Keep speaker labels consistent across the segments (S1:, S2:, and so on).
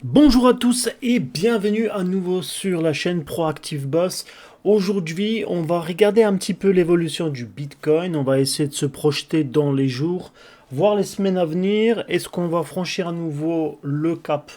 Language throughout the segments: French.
S1: Bonjour à tous et bienvenue à nouveau sur la chaîne Proactive Boss. Aujourd'hui, on va regarder un petit peu l'évolution du Bitcoin. On va essayer de se projeter dans les jours, voir les semaines à venir. Est-ce qu'on va franchir à nouveau le cap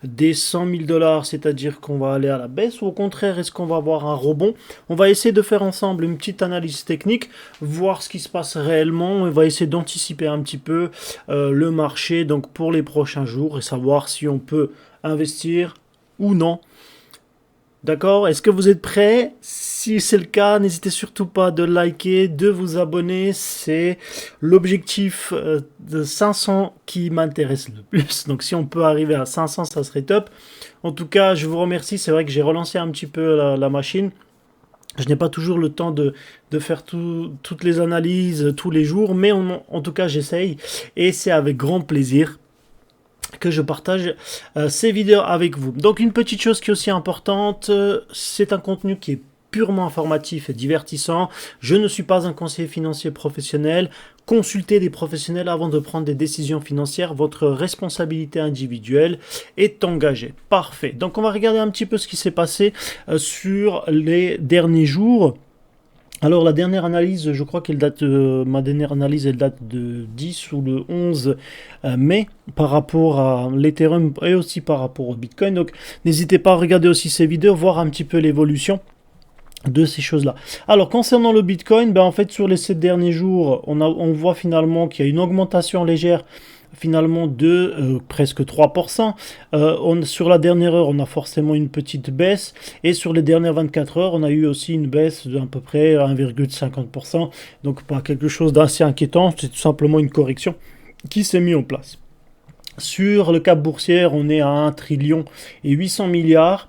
S1: des 100 000 dollars, c'est-à-dire qu'on va aller à la baisse, ou au contraire, est-ce qu'on va avoir un rebond? On va essayer de faire ensemble une petite analyse technique, voir ce qui se passe réellement. On va essayer d'anticiper un petit peu le marché donc pour les prochains jours et savoir si on peut investir ou non. D'accord? Est-ce que vous êtes prêts? Si c'est le cas, n'hésitez surtout pas de liker, de vous abonner. C'est l'objectif de 500 qui m'intéresse le plus. Donc si on peut arriver à 500, ça serait top. En tout cas, je vous remercie. C'est vrai que j'ai relancé un petit peu la machine. Je n'ai pas toujours le temps de faire toutes les analyses tous les jours, mais en tout cas, j'essaye et c'est avec grand plaisir que je partage ces vidéos avec vous. Donc une petite chose qui est aussi importante, c'est un contenu qui est purement informatif et divertissant. Je ne suis pas un conseiller financier professionnel. Consultez des professionnels avant de prendre des décisions financières. Votre responsabilité individuelle est engagée. Parfait. Donc on va regarder un petit peu ce qui s'est passé sur les derniers jours. Alors la dernière analyse, je crois qu'elle date, ma dernière analyse, elle date de 10 ou le 11 mai par rapport à l'Ethereum et aussi par rapport au Bitcoin. Donc n'hésitez pas à regarder aussi ces vidéos, voir un petit peu l'évolution de ces choses-là. Alors concernant le Bitcoin, en fait sur les 7 derniers jours, on voit finalement qu'il y a une augmentation légère finalement de presque 3%. Sur la dernière heure, on a forcément une petite baisse. Et sur les dernières 24 heures, on a eu aussi une baisse d'à peu près 1,50%. Donc pas quelque chose d'assez inquiétant, c'est tout simplement une correction qui s'est mise en place. Sur le cap boursier, on est à 1 trillion et 800 milliards.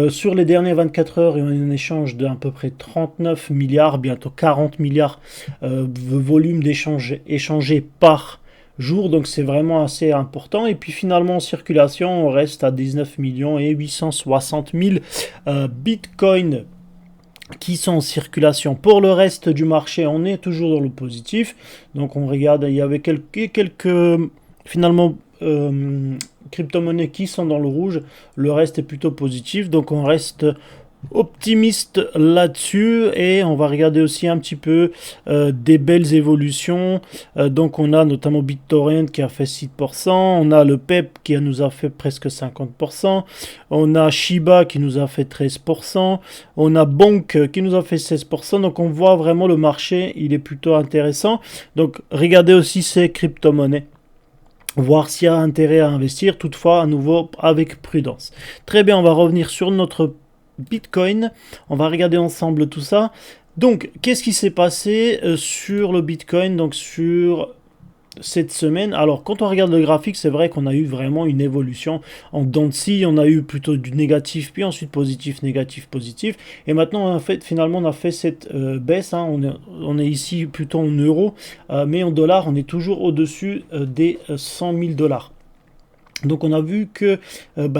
S1: Sur les dernières 24 heures, il y a un échange d'à peu près 39 milliards, bientôt 40 milliards de volume d'échanges échangés par jour. Donc c'est vraiment assez important. Et puis finalement en circulation, on reste à 19 millions et 860 000 bitcoins qui sont en circulation. Pour le reste du marché, on est toujours dans le positif. Donc on regarde, il y avait quelques finalement crypto-monnaies qui sont dans le rouge, le reste est plutôt positif, donc on reste optimiste là-dessus et on va regarder aussi un petit peu des belles évolutions. Donc on a notamment BitTorrent qui a fait 6%, on a le PEP qui nous a fait presque 50%, on a Shiba qui nous a fait 13%, on a Bonk qui nous a fait 16%, donc on voit vraiment le marché, il est plutôt intéressant. Donc regardez aussi ces crypto-monnaies, voir s'il y a intérêt à investir, toutefois à nouveau avec prudence. Très bien, on va revenir sur notre Bitcoin, on va regarder ensemble tout ça. Donc, qu'est-ce qui s'est passé sur le Bitcoin, donc sur cette semaine? Alors, quand on regarde le graphique, c'est vrai qu'on a eu vraiment une évolution en dents de scie. On a eu plutôt du négatif, puis ensuite positif, négatif, positif. Et maintenant, en fait, finalement, on a fait cette baisse. Hein. On est ici plutôt en euros, mais en dollars, on est toujours au-dessus des 100 000 dollars. Donc on a vu que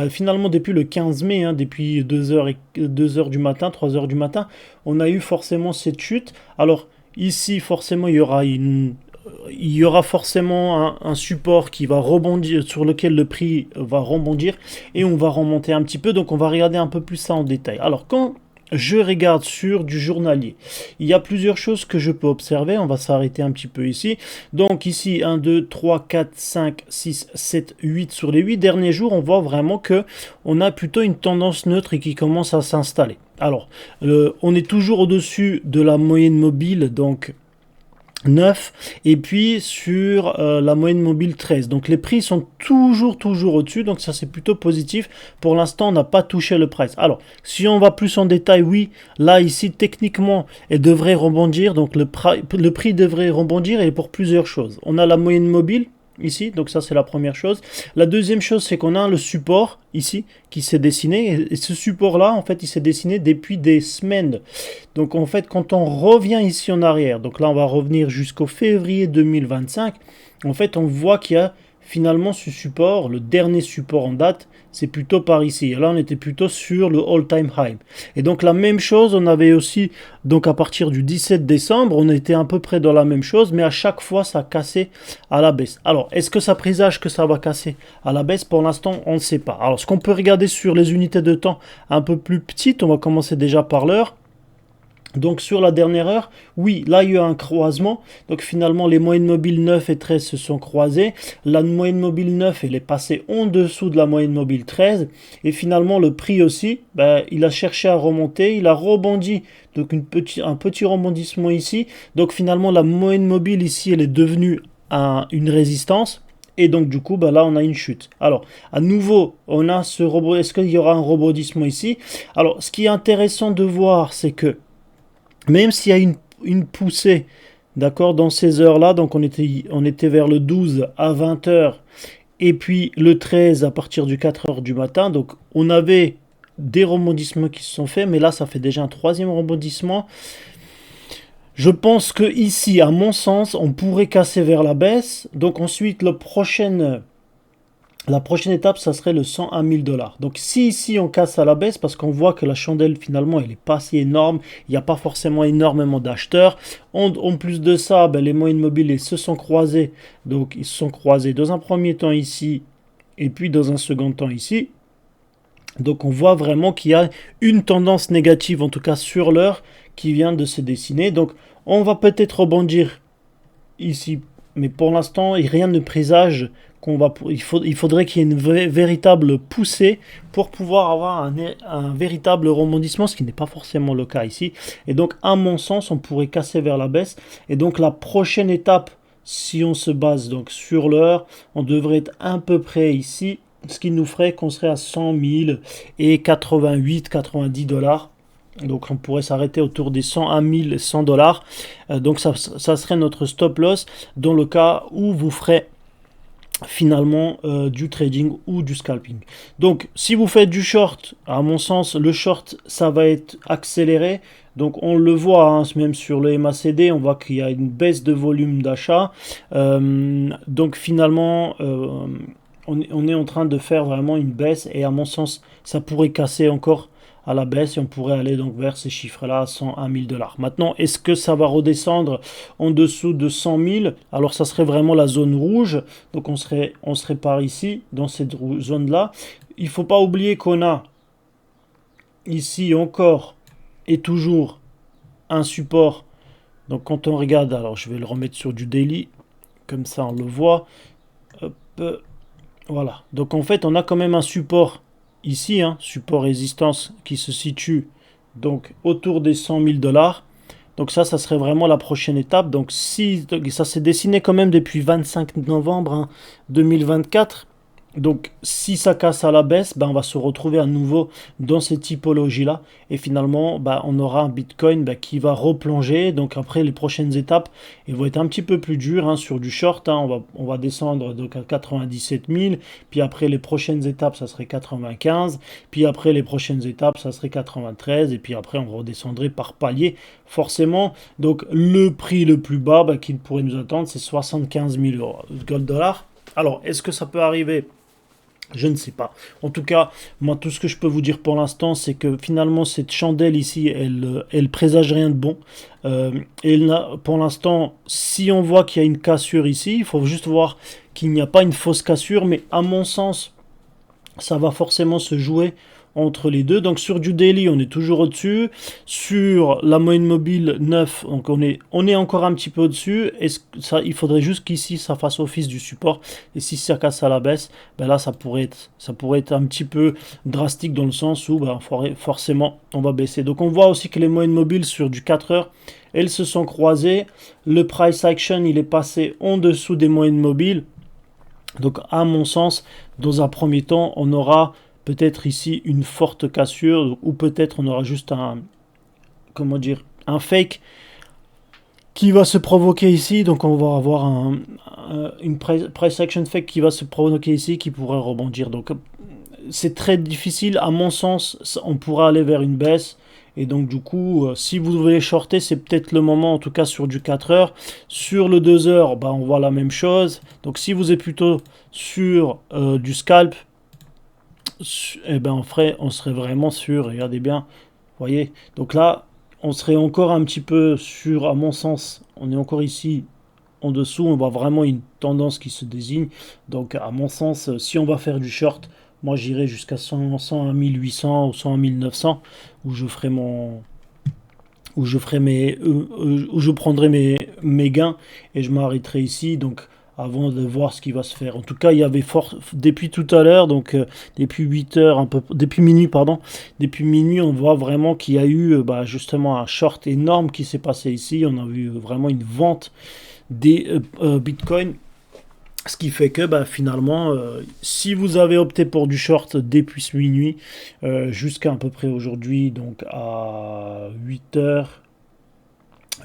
S1: finalement depuis le 15 mai, hein, depuis 2 heures du matin, 3 heures du matin, on a eu forcément cette chute. Alors ici forcément il y aura forcément un support qui va rebondir, sur lequel le prix va rebondir et on va remonter un petit peu. Donc on va regarder un peu plus ça en détail. Alors quand je regarde sur du journalier, il y a plusieurs choses que je peux observer. On va s'arrêter un petit peu ici. Donc ici 1, 2, 3, 4, 5, 6, 7, 8 sur les 8 derniers jours, on voit vraiment que on a plutôt une tendance neutre et qui commence à s'installer. Alors on est toujours au-dessus de la moyenne mobile, donc 9 et puis sur la moyenne mobile 13. Donc les prix sont toujours au-dessus, donc ça c'est plutôt positif. Pour l'instant on n'a pas touché le price. Alors si on va plus en détail, oui, là ici techniquement elle devrait rebondir, donc le prix devrait rebondir et pour plusieurs choses. On a la moyenne mobile ici, donc ça c'est la première chose. La deuxième chose, c'est qu'on a le support ici qui s'est dessiné, et ce support là en fait il s'est dessiné depuis des semaines. Donc en fait quand on revient ici en arrière, donc là on va revenir jusqu'au février 2025, en fait on voit qu'il y a finalement ce support, le dernier support en date, c'est plutôt par ici. Et là, on était plutôt sur le all-time high. Et donc la même chose, on avait aussi, donc à partir du 17 décembre, on était à peu près dans la même chose, mais à chaque fois, ça cassait à la baisse. Alors, est-ce que ça présage que ça va casser à la baisse? Pour l'instant, on ne sait pas. Alors, ce qu'on peut regarder sur les unités de temps un peu plus petites, on va commencer déjà par l'heure. Donc sur la dernière heure, oui, là il y a eu un croisement. Donc finalement les moyennes mobiles 9 et 13 se sont croisées. La moyenne mobile 9 elle est passée en dessous de la moyenne mobile 13. Et finalement le prix aussi, il a cherché à remonter, il a rebondi. Donc un petit rebondissement ici. Donc finalement la moyenne mobile ici elle est devenue une résistance. Et donc du coup là on a une chute. Alors à nouveau on a ce rebond. Est-ce qu'il y aura un rebondissement ici? Alors ce qui est intéressant de voir c'est que même s'il y a une poussée, d'accord, dans ces heures-là, donc on était vers le 12 à 20 heures, et puis le 13 à partir du 4 heures du matin, donc on avait des rebondissements qui se sont faits, mais là ça fait déjà un troisième rebondissement. Je pense que ici, à mon sens, on pourrait casser vers la baisse, donc ensuite la prochaine étape, ça serait le 100 à 1000 dollars. Donc si ici on casse à la baisse, parce qu'on voit que la chandelle finalement elle n'est pas si énorme, il n'y a pas forcément énormément d'acheteurs. En plus de ça, les moyennes mobiles ils se sont croisés. Donc ils se sont croisés dans un premier temps ici, et puis dans un second temps ici. Donc on voit vraiment qu'il y a une tendance négative, en tout cas sur l'heure, qui vient de se dessiner. Donc on va peut-être rebondir ici, mais pour l'instant rien ne présage il faudrait qu'il y ait une véritable poussée pour pouvoir avoir un véritable rebondissement, ce qui n'est pas forcément le cas ici. Et donc à mon sens on pourrait casser vers la baisse. Et donc la prochaine étape, si on se base donc sur l'heure, on devrait être à peu près ici, ce qui nous ferait qu'on serait à 100 000 et 88-90 dollars. Donc on pourrait s'arrêter autour des 100 à 1100 dollars. Donc ça serait notre stop loss dans le cas où vous ferez finalement du trading ou du scalping. Donc si vous faites du short, à mon sens le short ça va être accéléré. Donc on le voit même sur le MACD, on voit qu'il y a une baisse de volume d'achat. Donc finalement on est en train de faire vraiment une baisse, et à mon sens ça pourrait casser encore à la baisse, et on pourrait aller donc vers ces chiffres-là à 100 à 1000 dollars. Maintenant, est-ce que ça va redescendre en dessous de 100 000? Alors, ça serait vraiment la zone rouge. Donc, on serait par ici, dans cette zone-là. Il ne faut pas oublier qu'on a ici encore et toujours un support. Donc, quand on regarde, alors je vais le remettre sur du daily, comme ça on le voit. Hop, voilà. Donc, en fait, on a quand même un support ici, support résistance qui se situe donc autour des 100 000 dollars. Donc ça serait vraiment la prochaine étape. Donc si ça s'est dessiné quand même depuis 25 novembre 2024. Donc si ça casse à la baisse, on va se retrouver à nouveau dans cette typologie-là. Et finalement, on aura un Bitcoin qui va replonger. Donc après, les prochaines étapes, elles vont être un petit peu plus dures sur du short. On va descendre donc à 97 000. Puis après, les prochaines étapes, ça serait 95. Puis après, les prochaines étapes, ça serait 93. Et puis après, on redescendrait par palier, forcément. Donc le prix le plus bas qui pourrait nous attendre, c'est 75 000 dollars. Alors, est-ce que ça peut arriver? Je ne sais pas. En tout cas, moi, tout ce que je peux vous dire pour l'instant, c'est que finalement, cette chandelle ici, elle présage rien de bon. Pour l'instant, si on voit qu'il y a une cassure ici, il faut juste voir qu'il n'y a pas une fausse cassure. Mais à mon sens, ça va forcément se jouer entre les deux. Donc sur du daily, on est toujours au-dessus. Sur la moyenne mobile 9, donc on est encore un petit peu au-dessus. Il faudrait juste qu'ici, ça fasse office du support. Et si ça casse à la baisse, là, ça pourrait être un petit peu drastique dans le sens où forcément, on va baisser. Donc on voit aussi que les moyennes mobiles sur du 4 heures, elles se sont croisées. Le price action, il est passé en dessous des moyennes mobiles. Donc à mon sens, dans un premier temps, on aura peut-être ici une forte cassure, ou peut-être on aura juste un fake qui va se provoquer ici. Donc on va avoir une price action fake qui va se provoquer ici, qui pourrait rebondir. Donc c'est très difficile. À mon sens, on pourra aller vers une baisse, Et donc du coup, si vous voulez shorter, c'est peut-être le moment, en tout cas sur du 4 heures. Sur le 2 heures, bah, on voit la même chose. Donc si vous êtes plutôt sur du scalp, eh ben on serait vraiment sûr, regardez bien, vous voyez. Donc là, on serait encore un petit peu sur, à mon sens, on est encore ici en dessous, on voit vraiment une tendance qui se désigne. Donc à mon sens, si on va faire du short, moi j'irai jusqu'à 100, 100 à 1800 ou 100 à 1900, où je ferai mon, où je prendrai mes gains et je m'arrêterai ici. Donc avant de voir ce qui va se faire. En tout cas, il y avait fort depuis tout à l'heure, donc depuis 8 heures, un peu, depuis minuit, pardon, depuis minuit, on voit vraiment qu'il y a eu bah, justement un short énorme qui s'est passé ici. On a vu vraiment une vente des bitcoins. Ce qui fait que bah, finalement, si vous avez opté pour du short depuis minuit jusqu'à à peu près aujourd'hui, donc à 8 heures,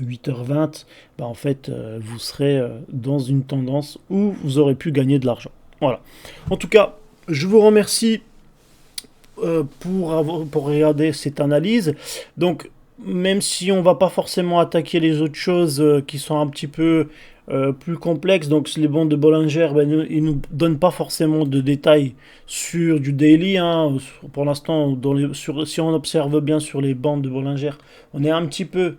S1: 8h20, bah en fait, vous serez dans une tendance où vous aurez pu gagner de l'argent. Voilà. En tout cas, je vous remercie pour regarder cette analyse. Donc, même si on va pas forcément attaquer les autres choses qui sont un petit peu plus complexes, donc les bandes de Bollinger, ben, ils nous donnent pas forcément de détails sur du daily. Hein. Pour l'instant, si on observe bien sur les bandes de Bollinger, on est un petit peu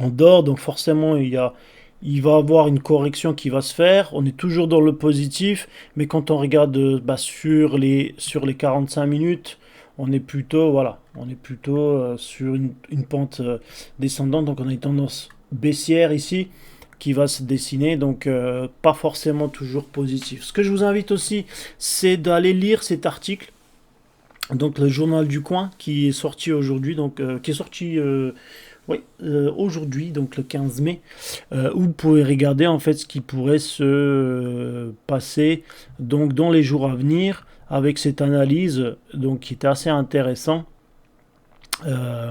S1: en dehors, donc forcément il va y avoir une correction qui va se faire. On est toujours dans le positif, mais quand on regarde bah, sur les 45 minutes, on est plutôt, voilà, on est plutôt sur une pente descendante, donc on a une tendance baissière ici qui va se dessiner, donc pas forcément toujours positif. Ce que je vous invite aussi, c'est d'aller lire cet article, donc le journal du coin qui est sorti aujourd'hui, donc qui est sorti oui, aujourd'hui, donc le 15 mai, où vous pouvez regarder en fait ce qui pourrait se passer donc dans les jours à venir avec cette analyse donc qui était assez intéressant. Euh,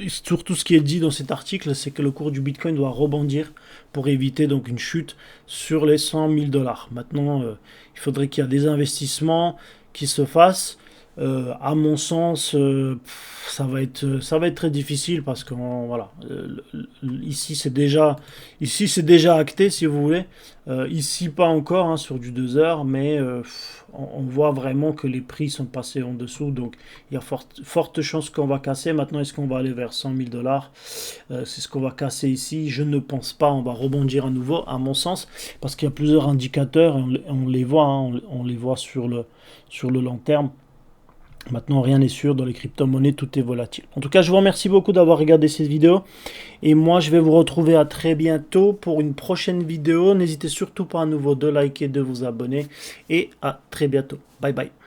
S1: Surtout ce qui est dit dans cet article, c'est que le cours du Bitcoin doit rebondir pour éviter donc une chute sur les 100 000 dollars. Maintenant, il faudrait qu'il y ait des investissements qui se fassent. À mon sens, ça va être très difficile parce que voilà, ici c'est déjà acté si vous voulez. Ici pas encore hein, sur du 2 heures, mais on voit vraiment que les prix sont passés en dessous, donc il y a forte chance qu'on va casser. Maintenant, est-ce qu'on va aller vers 100 000 dollars? C'est ce qu'on va casser ici. Je ne pense pas. On va rebondir à nouveau, à mon sens, parce qu'il y a plusieurs indicateurs et on les voit, hein, on les voit sur le long terme. Maintenant, rien n'est sûr dans les crypto-monnaies, tout est volatile. En tout cas, je vous remercie beaucoup d'avoir regardé cette vidéo. Et moi, je vais vous retrouver à très bientôt pour une prochaine vidéo. N'hésitez surtout pas à nouveau de liker, de vous abonner. Et à très bientôt. Bye bye.